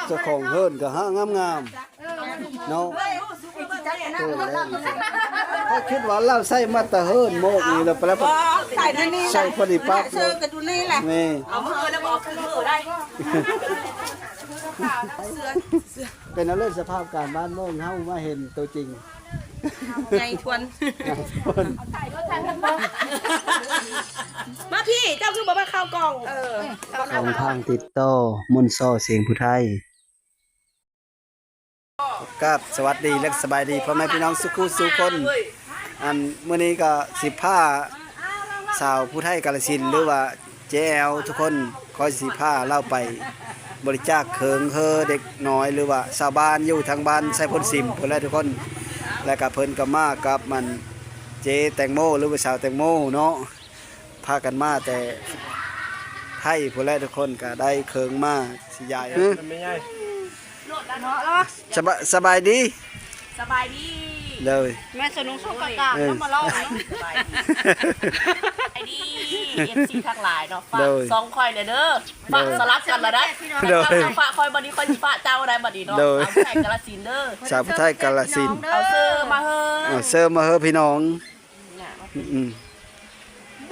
เจ้าของเฮิรนก็ฮะงามๆเนาะเขาคิดว่าเราใส่มาตะเฮิรนโมกนี่แล้วไปแล้วใส่นี่ใส่พอดีปั๊บ เสื้อกันดูนี่แหละ นี่ เอามือแล้วบอกคือมือได้เป็นอะไรสภาพการบ้านเมืองเฮามาเห็นตัวจริงไงทวนมาพี่เจ้าคือบอกว่าข้าวกล่องช่องทางติดต่อมนต์ซ้อเสียงผู้ไทยครับสวัสดีและสบายดีพ่อแม่พี่น้องสุขุสุคนอันมื้อนี้ก็สิพาสาวผู้ไทยกาฬสินธุ์หรือว่าเจลทุกคนคอยสิพาเล่าไปบริจาคเคิงเฮอเด็กน้อยหรือว่าชาวบ้านอยู่ทางบ้านไซพลสิมเพิ่นและทุกคนและก็เพิ่นก็มากับมันเจแตงโมหรือว่าสาวแตงโมเนาะพากันมาแต่ไทยเพิ่นและทุกคนก็ได้เคิงมาสิยายสบายดีสบายดีเลยแม่สนุกสงกรานต์น้ำมาล่อไอ้นี่FC ทั้งหลายเนาะฝากสองคอยเลยเด้อฝากสลับกันละได้ฝากคอยบัดนี้คอยฝากเจ้าได้บัดนี้เนาะเอาไทยกาฬสินธุ์เด้อสาวผู้ไทยกาฬสินธุ์เอาเสื้อมาเฮอเสื้อมาเฮอพี่น้อง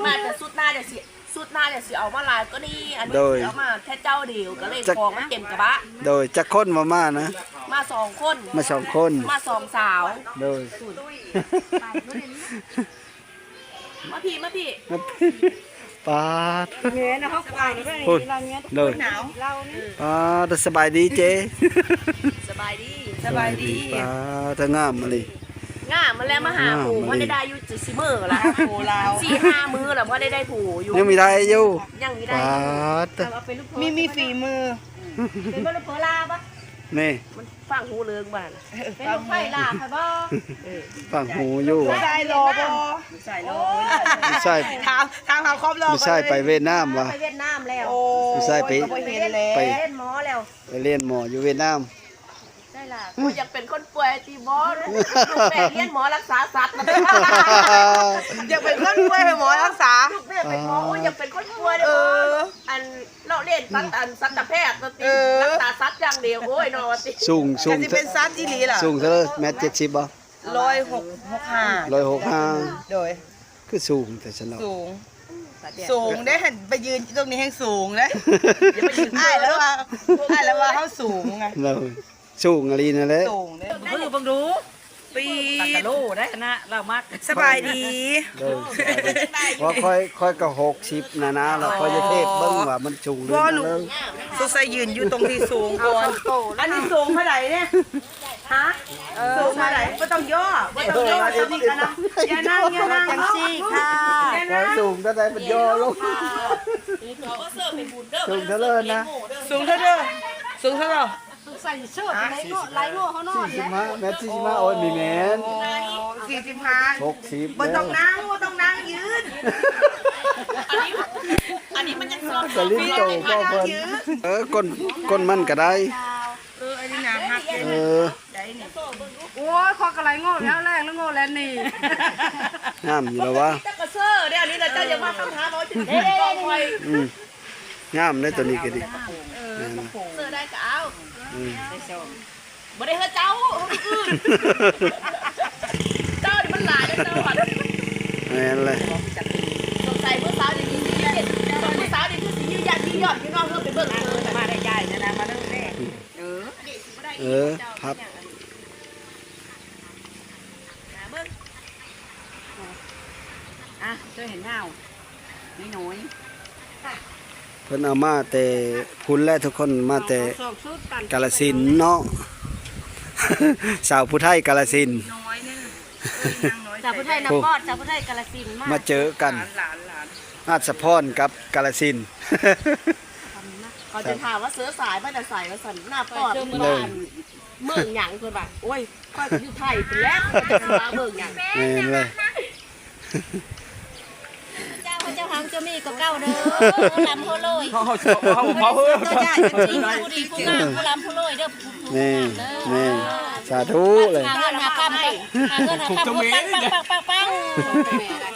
มาแต่สุดหน้าเดี๋ยวสิเอามาลายก็นี่อันนี้เอามาแค่เจ้าเดียวก็เลยฟองมันเต็มกระบะโดยจักคนมานะมาสองคนมาสองสาวโดยมาพี่ปาดเงี้ยนะเขาขายด้วยเราเงี้ยหนาวเรานี่ปาดสบายดีเจสบายดีปาดงามมาเลยง่ามันแล้วมาหาผูว่าได้อยู่จุดซิเมอร์ละผูเรา4-5 มื้อแล้วว่าได้ผูอยู่ยังมีได้อยู่ยังมีได้มีฝีมือเป็นบอลโพลาปะนี่มันฟังหูเลืองบ้านเป็นลูกไฟลาค่ะบ่ฟังหูอยู่ใส่รอบ่ใส่รอไม่ใช่ทางเขาครอบรอไม่ใช่ไปเวียดนามวะไปเวียดนามแล้วไม่ใช่ไปเรียนหมอแล้วไปเรียนหมออยู่เวียดนามได้ล่ะกูอยากเป็นคนป่วยตีบอสแม่เรียนหมอรักษาสัตว์อยากเป็นคนป่วยหมอรักษาแม่เป็นหมออยากเป็นคนป่วยอันเราเล่นสัตวแพทย์ตีรักษาสัตว์อย่างเดียวโอ้ยนอตีสูงจะเป็นสัตว์อีหลีล่ะสูงเท่า1.70 เมตรบ่165โดยคือสูงแต่ฉันเราสูงได้เห็นไปยืนตรงนี้แห้งสูงนะอ้ายแล้วว่าเขาสูงไงสูงอะไรนั่นแหละสูงเนี่ยบังดูปีตักะโลได้นะเรามักสบายดีว่าค่อยก็60นะเราค่อยจะเทพเบิ่งว่ามันสูงหรือบ่สงสัยยืนอยู่ตรงที่สูงก่อนอันนี้สูงเท่าไหร่เนี่ยฮะสูงเท่าไหร่ไม่ต้องย่อจะมีกันนะอย่านั่งจังซี่ค่ะสูงเท่าไหร่มันย่อลงสูงเท่าไหร่นะสูงเท่าไหร่ใส่เสื้อไล่โง่เขานอน45 เมตร45โอ้ยมีแม่น45 60บ่ต้องนั่งยืนอันนี้มันยังสอบกะลิ้นโตก็เพิ่นก้นมันก็ได้อันนี้นะฮักโอ้ยคอกระไรโง่แล้วแรงแล้วโง่แล้วนี่งามอยู่แล้ววะตะกะเซอร์เนี่ยอันนี้เราจะยังมาคำถามว่าจะกองไฟงามเลยตัวนี้ก็ดีเซอร์ได้ก็เอาบ่ได้เฮ็ดเจ้าเจ้านี่มันหลายเจ้านั่นแหละสงสัยเมื่อเช้านี่มีเย็นตอนเมื่อเช้านี่คือสิยืดยัดพี่น้องเพิ่นไปเบิ่งแต่มาได้ใหญ่นะมาเด้อแน่พับเจอเห็นเงาน้อยเพิ่นเอามาแต่พุ่นและทุกคนมาแต่กาฬสินธุ์เนาะสาวผู้ไทยกาฬสินธุ์สาวผู้ไทยนครสาวผู้ไทยกาฬสินธุ์มาเจอกันอาสะพรกับกาฬสินธุ์เขาจะถามว่าเสื้อสายไม่ได้ใส่แล้วสั่นหน้าปอดเมืองหยังเพิ่นว่าโอ้ยค่อยอยู่ไทยไปแล้วจะมาเมืองหยังเลยเจ้าหางเจ้ามีก็เก้าเด้อลำโพลอยเขาตัวใหญ่ผู้ดีผู้งามผู้ลำโพลอยเด้อนี่สาธุเลยหาเงินหาคำปัง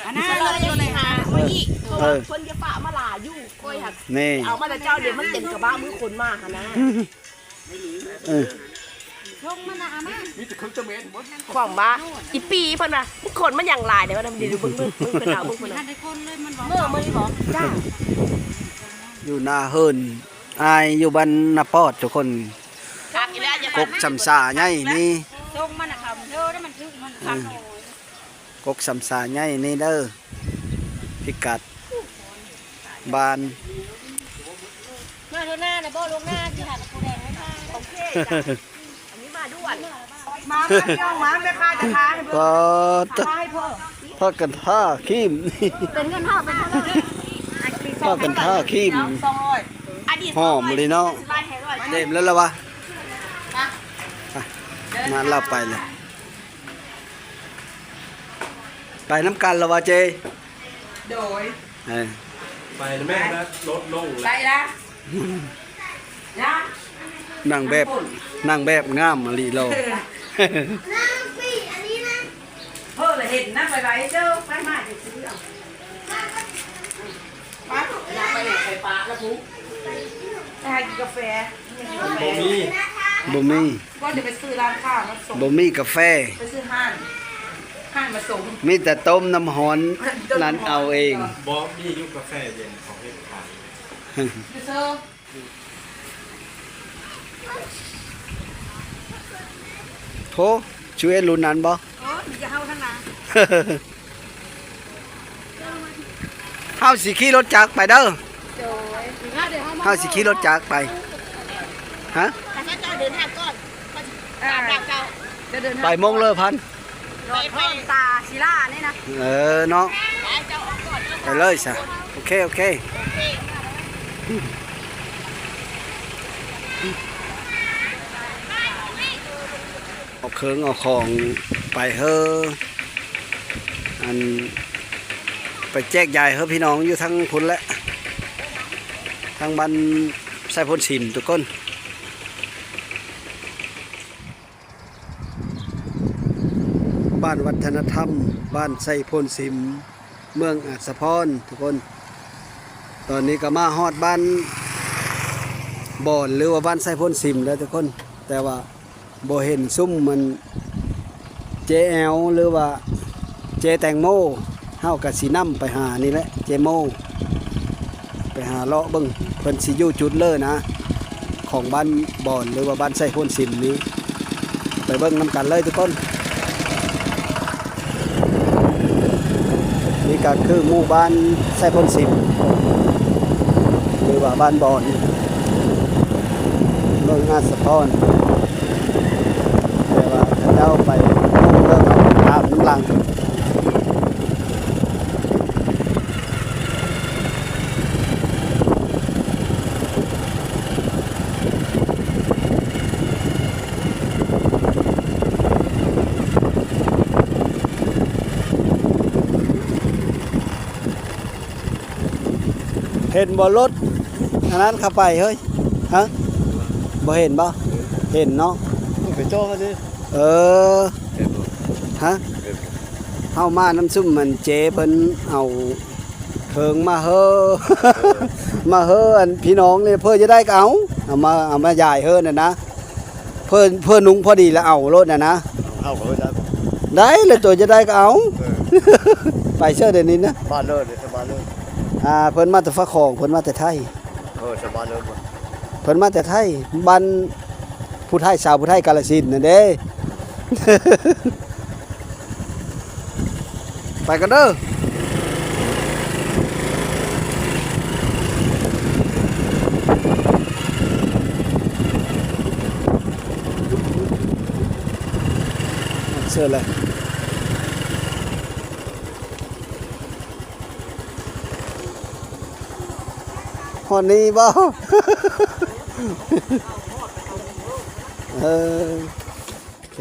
อันนั้นเลยหาอีก เพิ่นจะฝากมาลาอยู่ค่อยหัก นี่ เอามาแต่เจ้าเดี๋ยวมันเต็มกระบะมือคนมากค่ะนะ ของมาอีปีเพิ่นน่ะคนมันอย่างลายเดี๋ยวมันเดี๋ยวมึงเพิ่นเอามึงเพิ่นเมื่อมื้อบอกจ้า อยู่หน้าเฮิรนอายอยู่บ้านนาปอดทุกคน ครับอีแล้วอย่าก กสำสาใหญ่นี่ ส่งมันน่ะครับเด้อได้มันถึกมันคัน กกสำสาใหญ่นี่เด้อพิกัดบ้าน มาเท่าหน้าน่ะบ่ลงหน้าสิหันผู้แดงให้ค่ะ โอเคจ้ะอันนี้มาด่วน มาพี่น้องมาแม่ค้าจะค้าให้ ก็ ให้เพิ่น พากันท่าขี้ม เป็นเงินเท่าเป็นเท่า พากันท่าขี้ม อดีต หอมเลยเนาะ ไล่ให้ร้อย เต็มแล้วล่ะวะไปมาเราไปเลยไปน้ำกันแล้ววะเจ โดย เออ ไปนะแม่นะลดลงเลย ไปละนะ นั่งแบบงามมาลีโล เพิ่นเห็นนะไปเด้อไปมาจะซื้อเอาไปอยากไปไหนไปปลาแล้วปุ๊บไปหากินกาแฟ บ่มี บ่มี ก็จะไปซื้อร้านข้าวมาส่ง บ่มีกาแฟ ไปซื้อห้างมาส่ง มีแต่ต้มน้ำฮ้อนนั้นเอาเอง บ่มียุคกาแฟเย็นของเฮ็ดขาย ไปซื้อ โธ่ช่วยรุ่นนั้นบ่ โอ้ยจะเฮาทั้งนั้น เฮาสิขี่รถจักรไปเด้อ โดยถ้าเดี๋ยวเฮามา เฮาสิขี่รถจักรไปฮะ ถ้าเจ้าเดินทางก่อนตามดักเจ้า จะเดิน ไปมงเลยพัน รถเพิ่มตาศิลานี่นะ เออเนาะ เจ้าออกก่อน ไปเลยซะโอเคเอาเครื่องเอาของไปเฮออันไปแจกยายเฮอพี่น้องอยู่ทั้งพุ่นแหละทั้งบ้านไส้พ่นสิมทุกคนบ้านวัฒนธรรมบ้านไส้พ่นสิมเมืองอัศพรทุกคนตอนนี้ก็มาฮอดบ้านบ่อนหรือว่าบ้านไส้พ่นสิมแล้วทุกคนแต่ว่าบ่เห็นซุ้มมันเจแอลหรือว่าเจแตงโมเฮากะสินำไปหานี่แหละเจโมไปหาเลาะเบิ่งเพิ่นสิอยู่จุดเลยนะของบ้านบ่อนหรือว่าบ้านไส้พ่นสิมนี้ไปเบิ่งนำกันเลยทุกคนนี่ก็คือหมู่บ้านไส้พ่นสิมหรือว่าบ้านบ่อนเมืองอัศพรแต่ว่าถ้าเจ้าไปเรื่องตามน้ำลังเห็นบ่รถอันนั้นเข้าไปเฮ้ยฮะบ่เห็นบ่เห็นเนาะ ไปโจ้เขาดิ เออฮะเฮามาน้ำซุ่มมันเจเพิ่นเอาเพิงมาเฮอ มาเฮออันพี่น้องนี่เพิ่นจะได้ก็เอามาใหญ่เฮอน่ะนะเพิ่นนุงพอดีแล้วเอารถน่ะนะ เอาเขาได้ ได้เลยตัวจะได้ก็เอา ไปเชื่อเดี๋ยวนี้นะ บ้านเลยบ้านเลย เพิ่นมาแต่ฟ้าของเพิ่นมาแต่ไทย สบายเลย เพิ่นมาแต่ไทยบ้านผู้ไทยชาวผู้ไทยกาฬสินธุ์นั่นเด้ ไปกันเด้อเสื้อเลยฮอนนี้บ่ เออ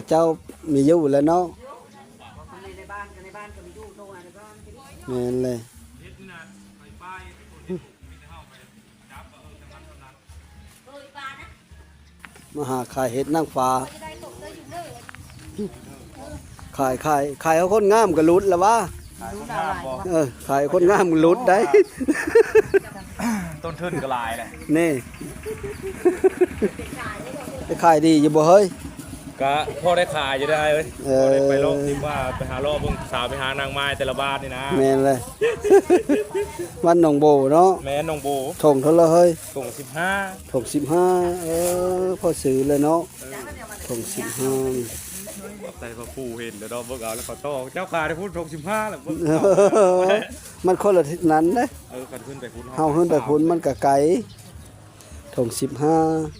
เจ้ามีอยู่แล้วเนาะ ในบ้านกันในบ้านก็มีอยู่โรงงานในบ้าน แม่นเลย มาหาขายเห็ดนางฟ้าขายเขาคนงามก็รุดแล้ววะ ขายคนงามหลุดได้ ต้นทุนก็หลายแหละ นี่ไปขายดีอยู่บ่เฮ้ย ก็พอได้ขายอยู่ได้เว้ย เอ พ อ อได้ไปโลกที่ว่าไปหารอบเบิ่งสาวไปหานางไม้แต่ละบ้านนี่นะ แม่นเลย วันหนองโบเนาะ แม่น้องโบ ถงเท่าไรเฮ้ย ส่ง ถงพอซื้อเลยเนาะถง15 15แต่พอปู่เห็นเดี๋ยวเราเบิ่งเอาแล้วเขาโตเจ้าขายได้พูดส่ง15แล้วเบิ่ง มันคนละทิศนั้นเด้ กันขึ้นไปคุณ เฮาขึ้นไปพุ่นมันก็ไกลถง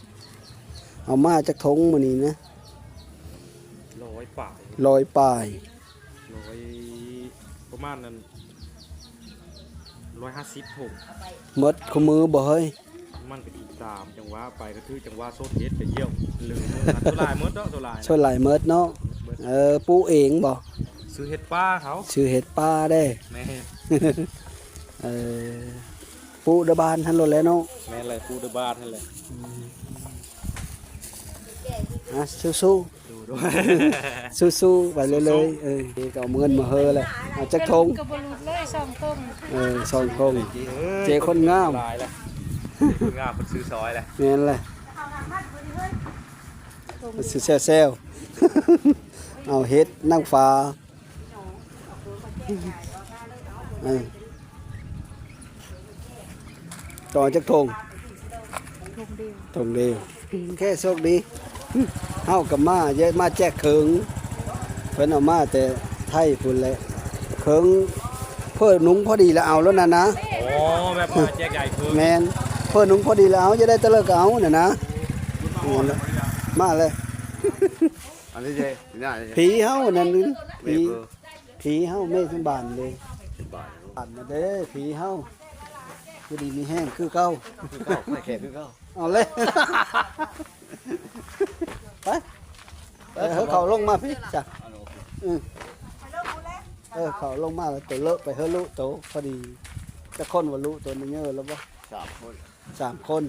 15เอามาจากถงมื้อนี้นะ 100ป่าย 100ปลาย 100ประมาณนั้น150ถุง หมดคู่มือบ่เฮ้ย มันก็อีก3จังหวะไปก็คือจังหวะโซดเฮ็ดไปเยี่ยวลืมมื้อนั้นโซลายหมดเนาะโซลาย ช่วยหลายเมิดเนาะปูเองบ่ ซื้อเฮ็ดป้าเขา ชื่อเห็ดปลาได้ แม่ ปูดะบานทันโลดแล้วเนาะ แม่อะไรปูเดอะบ้านนั่นแหละ อ่ะสู้ ดูด้วย ๆสู้ๆไปเลยๆก็เอาเงินมาเฮอแหละเอาจักทง กระบรุดเลยสองต้น สองทง เจคนงาม ลายแหละคนงามคนซื้อซอยแหละ แม่นแหละสิแซวๆ เอาเฮ็ดนั่งฟ้าต่อจักทงทงเดียวแค่โชคดีเฮากับมาเยอะมาแจกเขิงเพิ่นเอามาแต่ไทยพุ่นแหละเขิงเพิ่นนุ้งพอดีแล้วเอาแล้วนะ โอ้แบบมาแจกใหญ่คือ แมนเพิ่นนุ้งพอดีแล้วเอาจะได้ตะเลิกเอาน่ะนะมาเลย อันนี้เจ๊นี่นี่ ผีเฮานั่นนึง เว ผี เบอร์ ผีเฮาไม่สมบานเลย บาท บานมาเด้อผีเฮาคือดีมีแห้งคือเก่า คือเก้าไม่แข็งคือเก้า เอาเลยไปเขาลงมาพี่จ้ะเขาลงมาแล้วตัวเลอะไปเฮลุโตพอดีจะคนว่าลุตัวนี้เยอะแล้วบ่ 3 คน 3 คน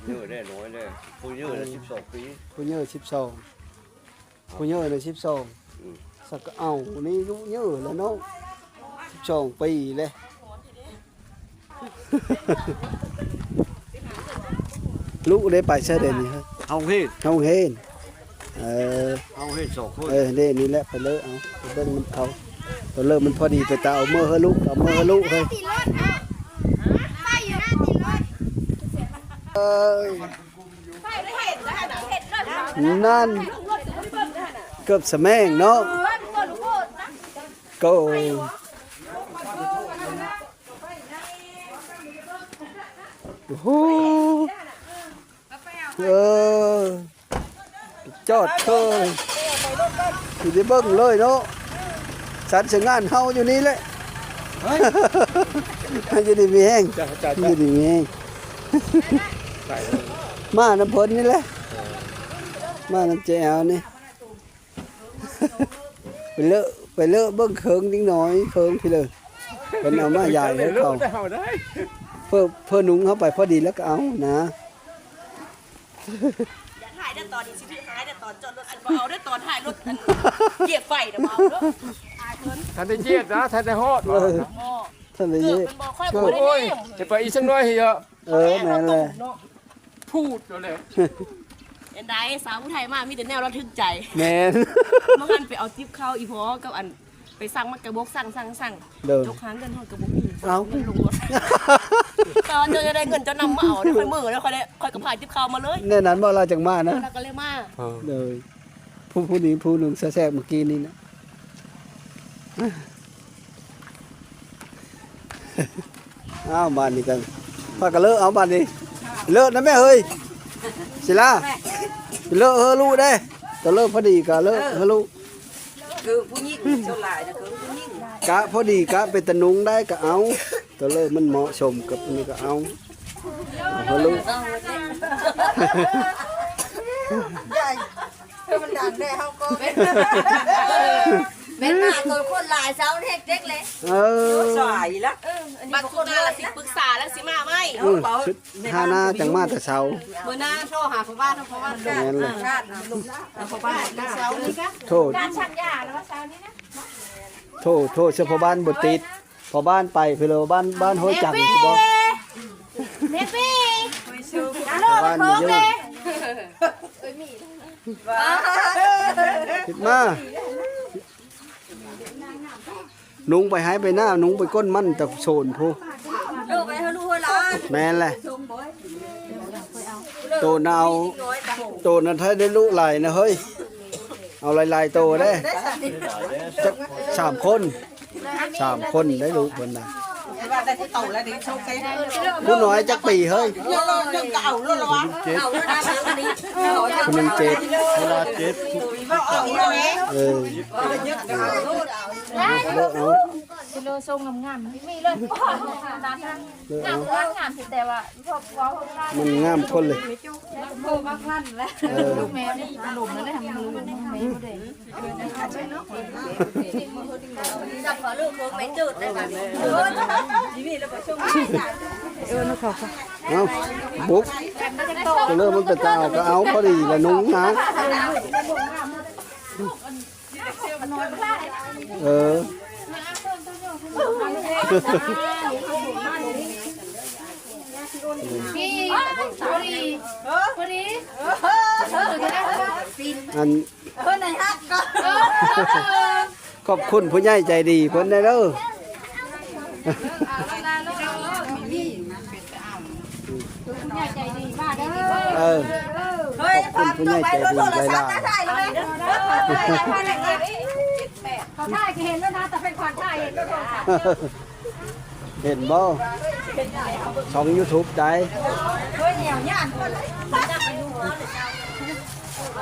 เยอะได้น้อยเลยผู้เยอะได้12 ปี ผู้เยอะ12ผู้เยอะเลย12สักก็เอานี่ลุเยอะแล้วเนาะ12 ปีเลย ลูกได้ไปเสื้อเด่นนี่ครับ เอาเฮ็ด เฮาเห็นเอาเฮ็ด2 คน เด้นี่แหละไปเลยเอาไปเบิ่งมันเขาตัวเริ่มมันพอดีไปตาเอามือเฮาลูกเอามือเฮาลูกเฮ้ยนั่นเกือบสะแมงเนาะก็โอ้โหจอดเคยอยู่ที่เบิ้งเลยเนาะสันเสงานเฮาอยู่นี่แหละอยู่ดีมีแห้งอยู่ดีมีแห้งมาน้ำพ้นนี่แหละมาน้ำแจวนี่ไปเลอะเบิ้งเคิงนิดหน่อยเคิงพี่เลยเป็นเอามาใหญ่ให้เขาเพื่อนุ่งเข้าไปพอดีแล้วก็เอานะ อย่าถ่ายได้ตอนนี้สิพี่ถ่ายได้ตอนจอดรถอันเอาได้ตอนถ่ายรถอันเหยียบไฟเดี๋ยวเอาเด้ออายเพิ่น ท่านได้เจ็ดนะท่านได้ฮอด ท่านเลย เกือบ เย่ มันบอกค่อยบ่ได้ โอ้ย แน่ จะไปอีกสักหน่อยเหรอ แม่นเลย พูดเลย เอ็นได้สาวผู้ไทยมากมีแต่แนวระทึกใจ แม่น เมื่อวันไปเอาจิ๊บเข้าอีพอกับอันไปสั่งมากระบอกสั่ง เด้อ ยกค้างเงินหอดกระบอกนี่ เอา เงินลงรถตอนจะได้เงินจะนำมาเอาได้ค่อยมือแล้วค่อยได้ค่อยกระพายจิ๊บเข้ามาเลย แน่นั้นบ่เราจังมานะ แล้วก็เลยมา เลยผู้นี้ผู้หนึ่งแทรกเมื่อกี้นี่นะอ้าวบ้านนี้กันพากันเลอะเอาบ้านนี้เลอะนะแม่เฮ้ยสิล่ะเลอะเฮอลูกได้ตัวเลอะพอดีกะเลอะเฮอลูก คือผู้หญิงเจ้าหลายนะคือผู้หญิง กะพอดีกะเป็นตะนุงได้ก็เอาตัวเลอะมันเหมาะสมกับอันนี้ก็เอาเฮอลูก มันดังได้เฮาก็ เป็นหน้าตัวคนหลายเสาเด็กเด็กเลย สายละบัดคนละสิปรึกษาแล้วสิมาไหม ชุดหาหน้าจังมาแต่เช้า เมื่อหน้าโทรหาพ่อบ้านพ่อบ้าน แม่นเลย พ่อบ้านเช้านี่ก็ โทษ การชักยาแล้วว่าเสานี้นะ โทษเฉพาะบ้านบ่ติดพอบ้านไปเพิ่นว่าบ้านโหยจังสิบ่ เนปี้ บ้านเยอะคิดมานุงไปหายไปหน้านุงไปก้นมันตะโซนผู้ ลูกไปเฮาลูกหลาน แม่นแหละโตน่ะเอาโตน่ะถ้าได้ลูกหลายนะเฮ้ยเอาหลายๆโตเด้จัก3 คนได้ลูกเพิ่นน่ะผู้น้อยจักปีเฮ้ยคนหนึง7เวลา7เออเอา กิโลทรงงามๆมีเลยร้านงามแต่ว่าพอว้าว มันงามคนเลย โคบักลั่นแล้วลูกแมวนี่หลุมแล้วได้ทำมือแมวเด็ก จับขอลูกโค้งไม่จุดได้ค่ะ เอาบุ๊กจะเริ่มมันเป็นตาเอาก็เอาพอดีละนุ้งนะเออ นี่พอดี อัน เพิ่นให้ฮักก็ ขอบคุณผู้ใหญ่ใจดีเพิ่นได้เด้อ ใจดีมากเลย เออ เฮ้ย ขอบคุณผู้ใหญ่ใจดีหลาย ถ่ายเลย เขาถ่ายเห็นแล้วนะแต่เป็นความถ่ายเห็นแล้ว เห็นบ่ช่อง YouTube ได้ เฮ้ยเหนียวย่านคนเลย เอ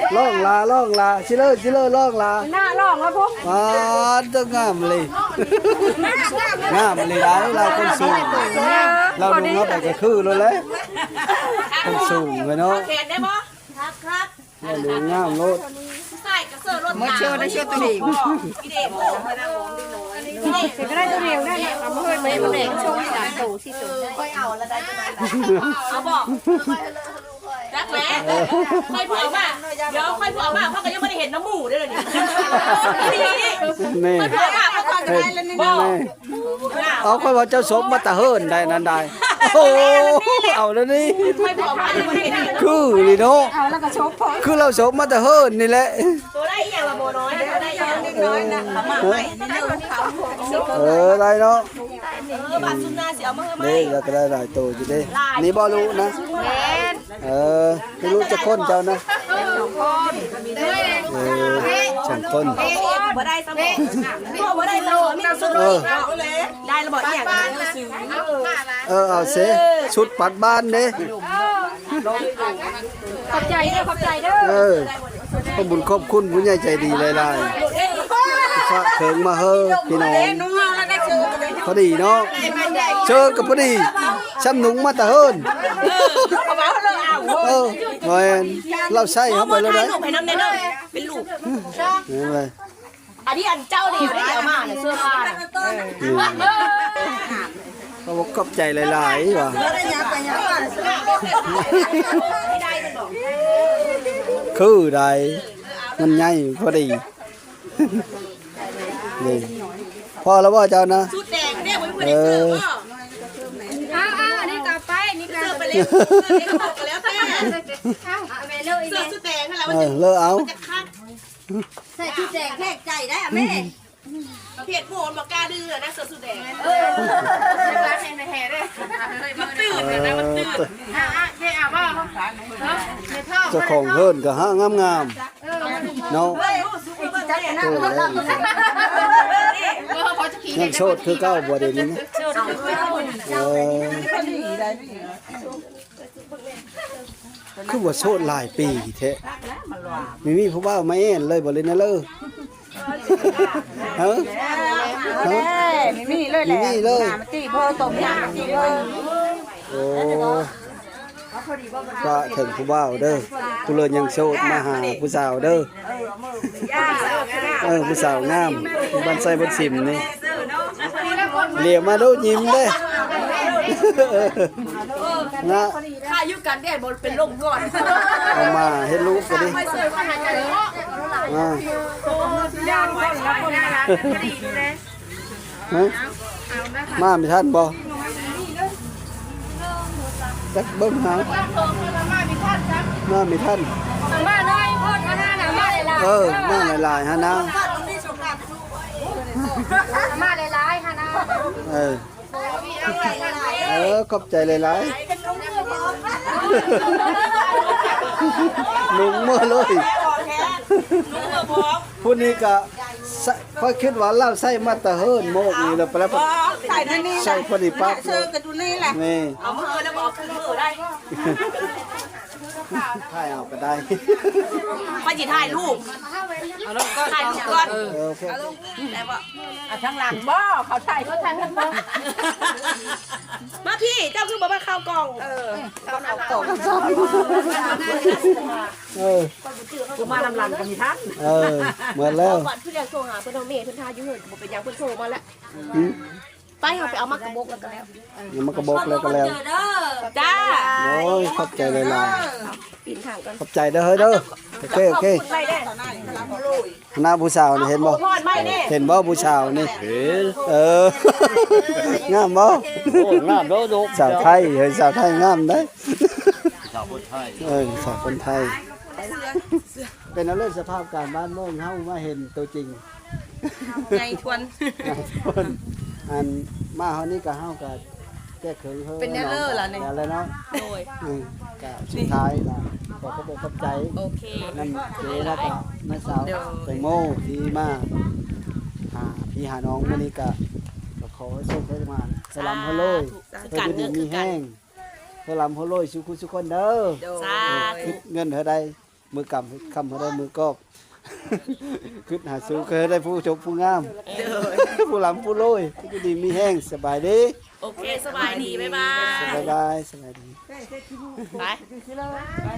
าล่องลาชิเลอร์ล่องลา หน้าล่องแล้วพวก ตึงงามเลยงามเลยได้เราคนสูงเราลงเข้าไปก็คือเลยแหละคนสูงเลยเนาะ เห็นได้บ่ ครับ เราดูงามโลด ใส่กระเสือรถเชื่อได้เชื่อตัวดีพี่เด็กโอ้ยนะผมดึงหน่อย ก็ได้ตัวเดียวได้ทำเพื่อนไม่เด็กช่วงที่หลังตู่ที่สุด ค่อยเอาแล้วได้จังได๋ เอาบอกรักแร้ค่อยเผื่อมาเดี๋ยวค่อยเผื่อมาเพราะก็ยังไม่ได้เห็นน้ำหมูด้วยเลยนี่ นี่ เผื่อมาเพราะก่อนจะ เฮ้ย ได้แล้วนี่ นี่เอาค่อยว่าเจ้าสมมาตะเฮิรนได้นั่นได้โอ้เอาแล้วนี่ ค่อยเผื่อมายังไม่ได้เห็น คือลีโน เอาแล้วก็ชกพอ คือเราสมมาตะเฮิรนนี่แหละ ตัวได้อย่างละโมน้อยตัวได้อย่างนิดน้อยนะมาใหม่นี่เรื่องเขา ได้เนาะ บาทซุนนาเสียมาเมื่อไหร่ นี่เราก็ได้หลายตัวอยู่ดินี่บ่รู้นะไม่รู้จะค้นเจ้านะฉันค้น บ่ได้สมองตัวบ่ได้สมองมีสุดได้ระเบิดอย่างนี้ซื้อ เอาเสชุดปัดบ้านเด้ ขอบใจเด้อขอบใจเด้อ ขอบบุญขอบคุณผู้ใหญ่ใจดีหลายๆฝากเขิงมาเฮ้อพี่น้องพอดีเนาะเจอกับพอดีช้ำหนุงมาตะเฮิรน เอามาเลยเอา หน่อยเราใส่เข้าไปแล้ว ได้ นะ ลูกให้น้ำในเด้อเป็นลูก นี่เลย อันนี้อันเจ้าเดียวได้เดี๋ยวมาเนี่ยเสื้อผ้า เขาบอกขอบใจหลายๆว่ะ ได้ยังไปยังมา ไม่ได้มันบอก คือใดมันใหญ่พอดีนี่พอแล้วว่าเจ้านะ ชุดแดงเนี่ยมันไม่ได้เสื้อก็ อันนี้ต่อไปนี่ก็ เสื้อไปเลี้ยงเสื้อนี่ก็บอกกันแล้วแต่ แม่เลิกอี เสื้อ แม่ ชุดแดงนั่นแหละ เลิกเอา จะคัด ใส่ชุดแดงแขกใจได้อ่ะแม่ ประเภทโผล่บอกกล้าดื้อนะเสื้อชุดแดง ร้านแห่ด้วย มันตื่นนะมันตื่น เจ๊อาบ้าในท่อ เจ้าของเฮิรนก็ห้างามๆเนาะ จัดกันนะ ยังโชดคือเก้าบ่เดี๋ยวนี้นะคือว่าโชดหลายปีแท้มีผู้บ่าวมาเอ็นเลยบ่เลยนะเลยฮะ มีเลยแหละ มีเลย ตีพ่อตบยาตีเลย โอ้ว่าถึงผู้บ่าวเด้อผู้เลินยังโชดมาหาผู้สาวเด้อผู้สาวงามบ้านไส้บ้านสิมนี่เหลี่ยมมาดูยิ้มเด้อนะ ขาย ยุกันแดดบนเป็นลมก่อน เอามาเฮ็ดรูปก็ดิ ไม่เสือว่าหายใจเพราะ อ่า ย่างคนละคนนะดีเลย ฮะมาไม่ทันบ่จักเบิ่งหามาไม่ทัน มาเลยพ่อมาหน้าหนามาเลยล่ะ มาหลายๆฮะนะ มาเลยร้ายค่ะนะ ขอบใจหลายๆลุงเมื่อเลยผู้นี้ก็ค่อยคิดว่าเราใส่มาตะเฮินโมกนี่แล้วไปแล้ว ใส่ในนี้ ใส่พอดีปั๊บ เสื้อกันอยู่นี่แหละ นี่ เอามือแล้วบอกขึ้นมือได้ ถ่ายเอาก็ได้ ไปจีถ่ายรูปถ่ายรูปก่อน โอเค แล้วว่าทางหลังบ่เขาถ่ายเขาทางกันบ่มาพี่เจ้าคือบอกว่าข้าวกล่องเอากล่อง กูมาลำลังกันมีท่าน เหมือนแล้ว ก่อนเพื่อนโทรหาเพื่อนเอาเมย์เพื่อนทาอยู่เหินบอกเป็นยังเพื่อนโทรมาแล้วไปเอาไปเอามากระบอกแล้วก็แล้ว ยังมากระบอกแล้วก็แล้ว จ้า โอ้ยขอบใจหลาย ปีนทางกัน ๆขอบใจเด้อเฮ้ยเด้อโอเคโอเค ไม่ได้ หน้าผู้สาวนี่เห็นบ่ พอดไม่ได้ เห็นบ่ผู้สาวนี่ เห็น งามบ่ โอ้น้ำโดด สาวไทยเฮ้ยสาวไทยงามได้ ชาวพุทธไทย สาวคนไทย เป็นเอาเรื่องสภาพการบ้านเมืองเฮามาเห็นตัวจริง ไงทวน อันมาเฮานี่ก็เฮาก็แก้เขิงเฮา เป็นแนวเลอร์เหรอเนี่ย อะไรเนาะ โดย ก็สุดท้ายล่ะขอขอบคุณขอบใจ โอเค นั่นเจ๊แล้วก็แม่สาวแตงโมที่มาหาพี่หาน้องมื้อนี้ก็ขอให้โชคให้มาสลัมเฮาเลย คือกัน เพื่อ เนื้อ ดี คื มี อกั แห้ น งสลัมเฮาเลยสุขุสุคนเด้อ สาธุ คิดเงินเท่าใดมือกำคำเท่าใดมือกอบ คิดหาสู้เคยได้ผู้ชมผู้งาม ผู้ลำผู้โรยผู้ดีมีแห้งสบายดี โอเคสบายดีบ๊ายบาย สบายดี ไป